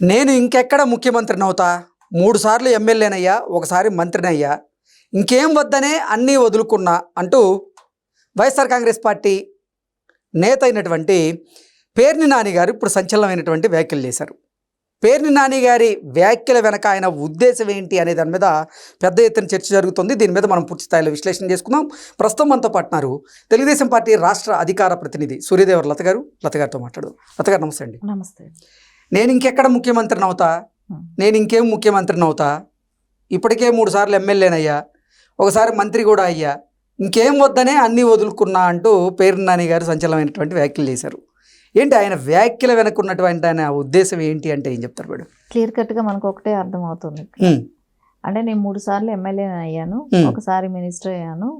నేను ఇంకెక్కడ ముఖ్యమంత్రిని అవుతా, 3 సార్లు ఎమ్మెల్యేనయ్యా, ఒకసారి మంత్రినయ్యా, ఇంకేం వద్దనే అన్నీ వదులుకున్నా అంటూ వైఎస్ఆర్ కాంగ్రెస్ పార్టీ నేత అయినటువంటి పేర్ని నాని గారు ఇప్పుడు సంచలనమైనటువంటి వ్యాఖ్యలు చేశారు. పేర్ని నాని గారి వ్యాఖ్యల వెనక ఆయన ఉద్దేశం ఏంటి అనే దాని మీద పెద్ద ఎత్తున చర్చ జరుగుతుంది. దీని మీద మనం పూర్తి స్థాయిలో విశ్లేషణ చేసుకుందాం. ప్రస్తుతం మనతో పాటున్నారు తెలుగుదేశం పార్టీ రాష్ట్ర అధికార ప్రతినిధి సూర్యదేవర్ లత గారు. లత గారితో మాట్లాడు. లత గారు నమస్తే అండి. నమస్తే. నేను ఇంకెక్కడ ముఖ్యమంత్రిని అవుతా, నేను ఇంకేం ముఖ్యమంత్రిని అవుతా, ఇప్పటికే 3 సార్లు ఎమ్మెల్యేనయ్యా, ఒకసారి మంత్రి కూడా అయ్యా, ఇంకేం వద్దనే అన్నీ వదులుకున్నా అంటూ పేర్ని నాని గారు సంచలనమైనటువంటి వ్యాఖ్యలు చేశారు. ఏంటి ఆయన వ్యాఖ్యల వెనక ఉన్నటువంటి ఆయన ఉద్దేశం ఏంటి అంటే ఏం చెప్తారు మేడం? క్లియర్ కట్గా మనకు ఒకటే అర్థమవుతుంది. అంటే నేను 3 సార్లు ఎమ్మెల్యే అయ్యాను, ఒకసారి మినిస్టర్ అయ్యాను.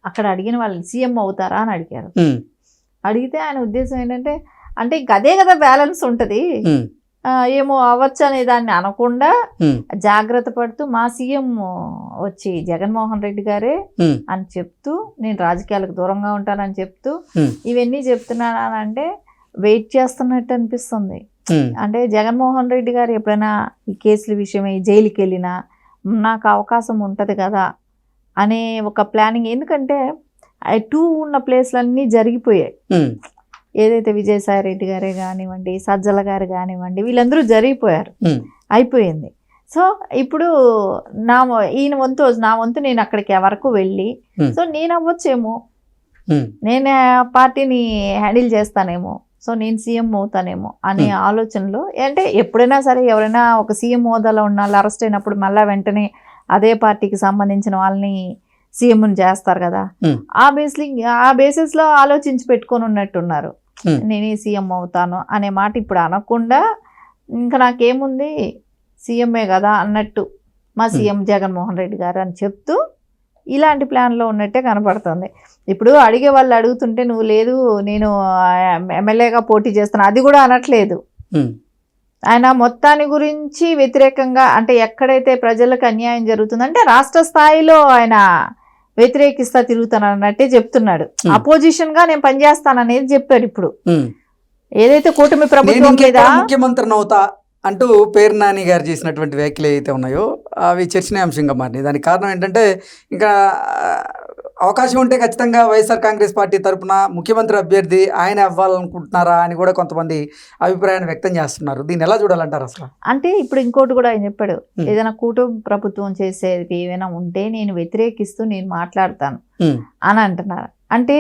అక్కడ అడిగిన వాళ్ళు సీఎం అవుతారా అని అడిగారు. అడిగితే ఆయన ఉద్దేశం ఏంటంటే, అంటే ఇంక అదే కదా బ్యాలెన్స్ ఉంటుంది, ఏమో అవ్వచ్చు అనే దాన్ని అనకుండా జాగ్రత్త పడుతూ మా సీఎం వచ్చి జగన్మోహన్ రెడ్డి గారే అని చెప్తూ, నేను రాజకీయాలకు దూరంగా ఉంటానని చెప్తూ ఇవన్నీ చెప్తున్నానంటే వెయిట్ చేస్తున్నట్టు అనిపిస్తుంది. అంటే జగన్మోహన్ రెడ్డి గారు ఎప్పుడైనా ఈ కేసుల విషయమై జైలుకి వెళ్ళినా నాకు అవకాశం ఉంటుంది కదా అనే ఒక ప్లానింగ్. ఎందుకంటే 2 ఉన్న ప్లేస్లన్నీ జరిగిపోయాయి. ఏదైతే విజయసాయి రెడ్డి గారే కానివ్వండి, సజ్జల గారు కానివ్వండి, వీళ్ళందరూ జరిగిపోయారు, అయిపోయింది. సో ఇప్పుడు నా వంతు నేను అక్కడికి వరకు వెళ్ళి, సో నేను అవ్వచ్చేమో, నేను పార్టీని హ్యాండిల్ చేస్తానేమో, సో నేను సీఎం అవుతానేమో అనే ఆలోచనలో. అంటే ఎప్పుడైనా సరే ఎవరైనా ఒక సీఎం హోదాలో ఉన్న వాళ్ళు అరెస్ట్ అయినప్పుడు మళ్ళీ వెంటనే అదే పార్టీకి సంబంధించిన వాళ్ళని సీఎంని చేస్తారు కదా, ఆ బేసిస్లో ఆలోచించి పెట్టుకొని ఉన్నట్టున్నారు. నేనే సీఎం అవుతాను అనే మాట ఇప్పుడు అనకుండా, ఇంకా నాకేముంది సీఎంఏ కదా అన్నట్టు మా సీఎం జగన్మోహన్ రెడ్డి గారు అని చెప్తూ ఇలాంటి ప్లాన్లో ఉన్నట్టే కనపడుతుంది. ఇప్పుడు అడిగే వాళ్ళు అడుగుతుంటే నువ్వు లేదు నేను ఎమ్మెల్యేగా పోటీ చేస్తాను అది కూడా అనట్లేదు. ఆయన మొత్తాన్ని గురించి వ్యతిరేకంగా, అంటే ఎక్కడైతే ప్రజలకు అన్యాయం జరుగుతుందంటే రాష్ట్ర స్థాయిలో ఆయన వ్యతిరేకిస్తా తిరుగుతాను అన్నట్టే చెప్తున్నాడు. అపోజిషన్ గా నేను పనిచేస్తాననేది చెప్పాడు. ఇప్పుడు ఏదైతే కూటమి ప్రభుత్వం మీద ముఖ్యమంత్రిని అవుతా అంటూ పేర్ని నాని గారు చేసినటువంటి వ్యాఖ్యలు ఏవైతే ఉన్నాయో అవి చర్చనీయాంశంగా మారినాయి. దానికి కారణం ఏంటంటే, ఇంకా అవకాశం ఉంటే ఖచ్చితంగా వైఎస్ఆర్ కాంగ్రెస్ పార్టీ తరఫున ముఖ్యమంత్రి అభ్యర్థి ఆయన అవ్వాలనుకుంటున్నారా అని కూడా కొంతమంది అభిప్రాయాన్ని వ్యక్తం చేస్తున్నారు. దీన్ని ఎలా చూడాలంటారు అసలు? అంటే ఇప్పుడు ఇంకోటి కూడా ఆయన చెప్పాడు, ఏదైనా కూటమి ప్రభుత్వం చేసేది ఏమైనా ఉంటే నేను వ్యతిరేకిస్తూ నేను మాట్లాడతాను అని అంటున్నారు. అంటే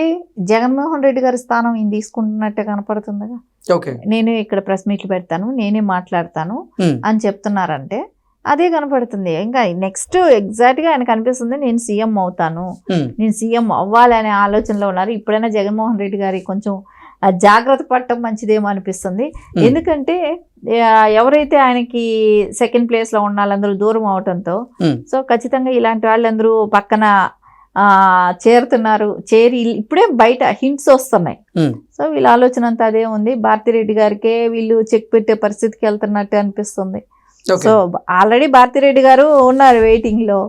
జగన్మోహన్ రెడ్డి గారి స్థానం ఈయన తీసుకుంటున్నట్టే కనపడుతుందిగా. నేను ఇక్కడ ప్రెస్ మీట్లు పెడతాను, నేనే మాట్లాడతాను అని చెప్తున్నారంటే అదే కనపడుతుంది. ఇంకా నెక్స్ట్ ఎగ్జాక్ట్గా ఆయన కనిపిస్తుంది నేను సీఎం అవుతాను, నేను సీఎం అవ్వాలనే ఆలోచనలో ఉన్నారు. ఇప్పుడైనా జగన్మోహన్ రెడ్డి గారి కొంచెం జాగ్రత్త పడటం మంచిదేమో అనిపిస్తుంది. ఎందుకంటే ఎవరైతే ఆయనకి సెకండ్ ప్లేస్లో ఉన్న వాళ్ళందరూ దూరం అవటంతో, సో ఖచ్చితంగా ఇలాంటి వాళ్ళందరూ పక్కన చేరి ఇప్పుడే బయట హింట్స్ వస్తున్నాయి. సో వీళ్ళ ఆలోచన అంతా అదే ఉంది. భారతిరెడ్డి గారికే వీళ్ళు చెక్ పెట్టే పరిస్థితికి వెళ్తున్నట్టు అనిపిస్తుంది. సో ఆల్రెడీ భారతిరెడ్డి గారు ఉన్నారు వెయిటింగ్ లో.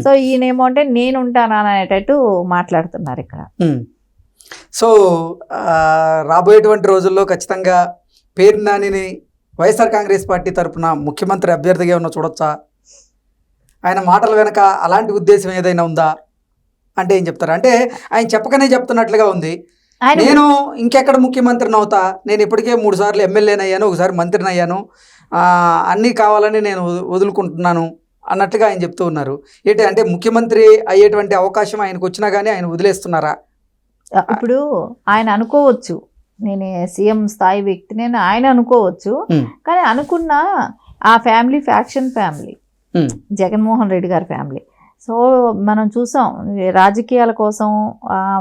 సో ఈయనేమో అంటే నేను ఉంటాను అనేటట్టు మాట్లాడుతున్నారు ఇక్కడ. సో రాబోయేటువంటి రోజుల్లో ఖచ్చితంగా పేర్ని నానిని వైఎస్ఆర్ కాంగ్రెస్ పార్టీ తరఫున ముఖ్యమంత్రి అభ్యర్థిగా ఉన్న చూడొచ్చా? ఆయన మాటల వెనక అలాంటి ఉద్దేశం ఏదైనా ఉందా అంటే ఏం చెప్తారు? అంటే ఆయన చెప్పకనే చెప్తున్నట్లుగా ఉంది. నేను ఇంకెక్కడ ముఖ్యమంత్రిని అవుతా, నేను ఇప్పటికే 3 సార్లు ఎమ్మెల్యేని అయ్యాను, ఒకసారి మంత్రిని అయ్యాను, అన్నీ కావాలని నేను వదులుకుంటున్నాను అన్నట్టుగా ఆయన చెప్తూ ఉన్నారు. ఏంటి అంటే ముఖ్యమంత్రి అయ్యేటువంటి అవకాశం ఆయనకు వచ్చినా కానీ ఆయన వదిలేస్తున్నారా? ఇప్పుడు ఆయన అనుకోవచ్చు నేను సీఎం స్థాయి వ్యక్తి నేను ఆయన అనుకోవచ్చు, కానీ అనుకున్న ఆ family faction family Jaganmohan Reddy గారి ఫ్యామిలీ. సో మనం చూసాం రాజకీయాల కోసం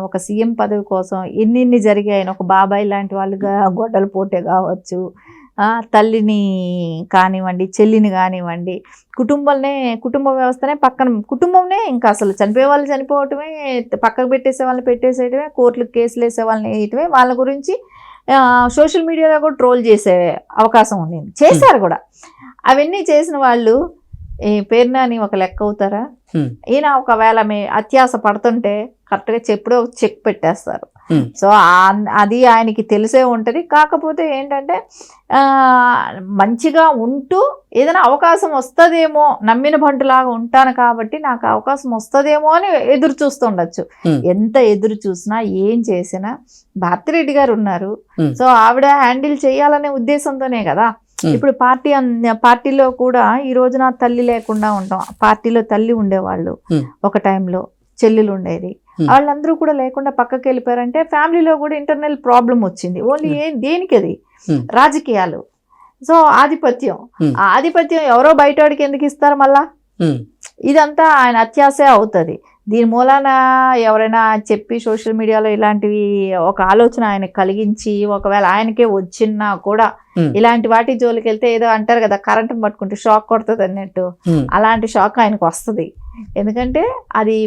ఒక సీఎం పదవి కోసం ఎన్ని జరిగాయని. ఒక బాబాయ్ లాంటి వాళ్ళుగా గొడ్డల పోటే కావచ్చు, తల్లిని కానివ్వండి, చెల్లిని కానివ్వండి, కుటుంబ వ్యవస్థనే కుటుంబంనే ఇంకా అసలు చనిపోయే వాళ్ళు చనిపోవటమే, పక్కకు పెట్టేసే వాళ్ళని పెట్టేసేయటమే, కోర్టులకు కేసులు వేసే వాళ్ళని వేయటమే, వాళ్ళ గురించి సోషల్ మీడియాలో కూడా ట్రోల్ చేసే అవకాశం ఉంది, చేశారు కూడా. అవన్నీ చేసిన వాళ్ళు పేర్ని నాని ఒక లెక్క అవుతారా? ఈయన ఒకవేళ అత్యాస పడుతుంటే కరెక్ట్గా చెప్పుడో చెక్ పెట్టేస్తారు. సో అది ఆయనకి తెలిసే ఉంటుంది. కాకపోతే ఏంటంటే మంచిగా ఉంటూ ఏదైనా అవకాశం వస్తుందేమో, నమ్మిన బంటులాగా ఉంటాను కాబట్టి నాకు అవకాశం వస్తుందేమో అని ఎదురు చూస్తుండొచ్చు. ఎంత ఎదురు చూసినా ఏం చేసినా భారతిరెడ్డి గారు ఉన్నారు. సో ఆవిడ హ్యాండిల్ చేయాలనే ఉద్దేశంతోనే కదా. ఇప్పుడు పార్టీలో కూడా ఈ రోజున తల్లి లేకుండా ఉంటాం. పార్టీలో తల్లి ఉండేవాళ్ళు, ఒక టైంలో చెల్లెలు ఉండేది, వాళ్ళందరూ కూడా లేకుండా పక్కకి వెళ్ళిపోయారంటే ఫ్యామిలీలో కూడా ఇంటర్నల్ ప్రాబ్లం వచ్చింది. ఓన్లీ దేనికి అది రాజకీయాలు. సో ఆధిపత్యం ఎవరో బయటవాడికి ఎందుకు ఇస్తారు మళ్ళా? ఇదంతా ఆయన అత్యాశే అవుతుంది. దీని మూలాన ఎవరైనా చెప్పి సోషల్ మీడియాలో ఇలాంటివి ఒక ఆలోచన ఆయన కలిగించి ఒకవేళ ఆయనకే వచ్చినా కూడా ఇలాంటి వాటి జోలికి వెళ్తే ఏదో అంటారు కదా, కరెంట్ పట్టుకుంటే షాక్ కొడుతుంది అన్నట్టు, అలాంటి షాక్ ఆయనకు వస్తుంది. ఎందుకంటే అది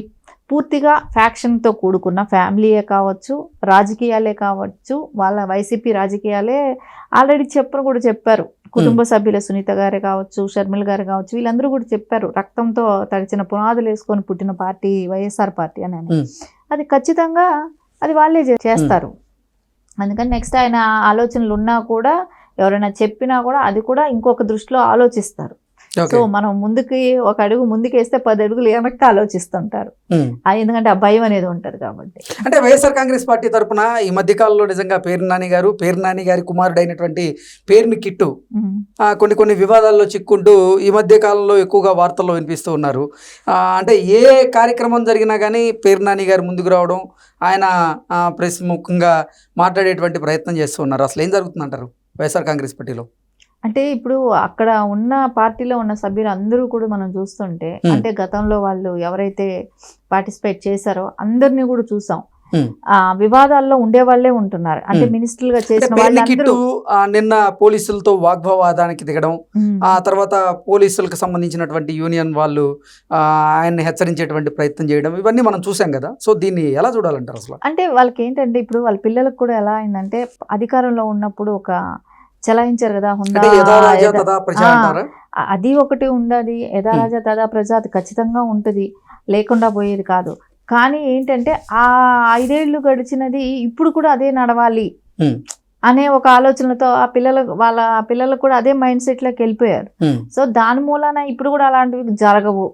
పూర్తిగా ఫ్యాక్షన్తో కూడుకున్న ఫ్యామిలీయే కావచ్చు, రాజకీయాలే కావచ్చు, వాళ్ళ వైసీపీ రాజకీయాలే ఆల్రెడీ చెప్పారు. కుటుంబ సభ్యుల సునీత గారే కావచ్చు, షర్మిల గారు కావచ్చు, వీళ్ళందరూ కూడా చెప్పారు రక్తంతో తడిచిన పునాదులు వేసుకొని పుట్టిన పార్టీ వైఎస్ఆర్ పార్టీ అని. అది ఖచ్చితంగా అది వాళ్ళే చేస్తారు. అందుకని నెక్స్ట్ ఆయన ఆలోచనలు ఉన్నా కూడా ఎవరైనా చెప్పినా కూడా అది కూడా ఇంకొక దృష్టిలో ఆలోచిస్తారు. సో మనం ముందుకి ఒక అడుగు ముందుకేస్తే 10 అడుగులు వెనక్కి ఆలోచిస్తుంటారు. ఎందుకంటే ఆ భయం అనేది ఉంటది కాబట్టి. అంటే వైఎస్ఆర్ కాంగ్రెస్ పార్టీ తరఫున ఈ మధ్య కాలంలో నిజంగా పేరు నాని గారి కుమారుడు అయినటువంటి పేరుని కిట్టు కొన్ని వివాదాల్లో చిక్కుంటూ ఈ మధ్య కాలంలో ఎక్కువగా వార్తల్లో వినిపిస్తూ ఉన్నారు. అంటే ఏ కార్యక్రమం జరిగినా కానీ పేరు నాని గారు ముందుకు రావడం, ఆయన ప్రెస్ ముఖంగా మాట్లాడేటువంటి ప్రయత్నం చేస్తూ ఉన్నారు. అసలు ఏం జరుగుతుందంటారు వైఎస్ఆర్ కాంగ్రెస్ పార్టీలో? అంటే ఇప్పుడు అక్కడ ఉన్న పార్టీలో ఉన్న సభ్యులు అందరూ కూడా మనం చూస్తుంటే, అంటే గతంలో వాళ్ళు ఎవరైతే పార్టిసిపేట్ చేశారో అందరినీ కూడా చూసాం. వివాదాల్లో ఉండే వాళ్ళే ఉంటున్నారు. అంటే మినిస్టర్లుగా చేసిన వాళ్ళు నిన్న పోలీసులతో వాగ్వాదానికి దిగడం, ఆ తర్వాత పోలీసులకు సంబంధించినటువంటి యూనియన్ వాళ్ళు ఆయన్ని హెచ్చరించేటువంటి ప్రయత్నం చేయడం, ఇవన్నీ మనం చూసాం కదా. సో దీన్ని ఎలా చూడాలంటారు అసలు? అంటే వాళ్ళకి ఏంటంటే ఇప్పుడు వాళ్ళ పిల్లలకు కూడా ఎలా అయిందంటే అధికారంలో ఉన్నప్పుడు ఒక చలాయించారు కదా, అది ఒకటి ఉండదు. యథారాజా తదా ప్రజా అది ఖచ్చితంగా ఉంటుంది, లేకుండా పోయేది కాదు. కానీ ఏంటంటే ఆ 5 ఏళ్ళు గడిచినది ఇప్పుడు కూడా అదే నడవాలి అనే ఒక ఆలోచనలతో వాళ్ళ పిల్లలకు కూడా అదే మైండ్ సెట్లోకి వెళ్ళిపోయారు. సో దాని మూలాన ఇప్పుడు కూడా అలాంటివి జరగవు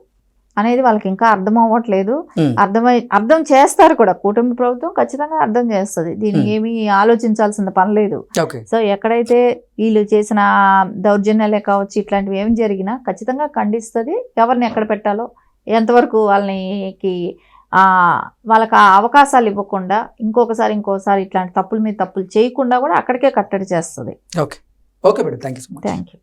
అనేది వాళ్ళకి ఇంకా అర్థం అవ్వట్లేదు. అర్థం చేస్తారు కూడా. కూటమి ప్రభుత్వం ఖచ్చితంగా అర్థం చేస్తుంది. దీనికి ఏమీ ఆలోచించాల్సిన పని లేదు. సో ఎక్కడైతే వీళ్ళు చేసిన దౌర్జన్యాలే కావచ్చు, ఇట్లాంటివి ఏమి జరిగినా ఖచ్చితంగా ఖండిస్తుంది. ఎవరిని ఎక్కడ పెట్టాలో, ఎంతవరకు వాళ్ళకి అవకాశాలు ఇవ్వకుండా ఇంకోసారి ఇట్లాంటి తప్పుల మీద తప్పులు చేయకుండా కూడా అక్కడికే కట్టడి చేస్తుంది. Okay madam, thank you.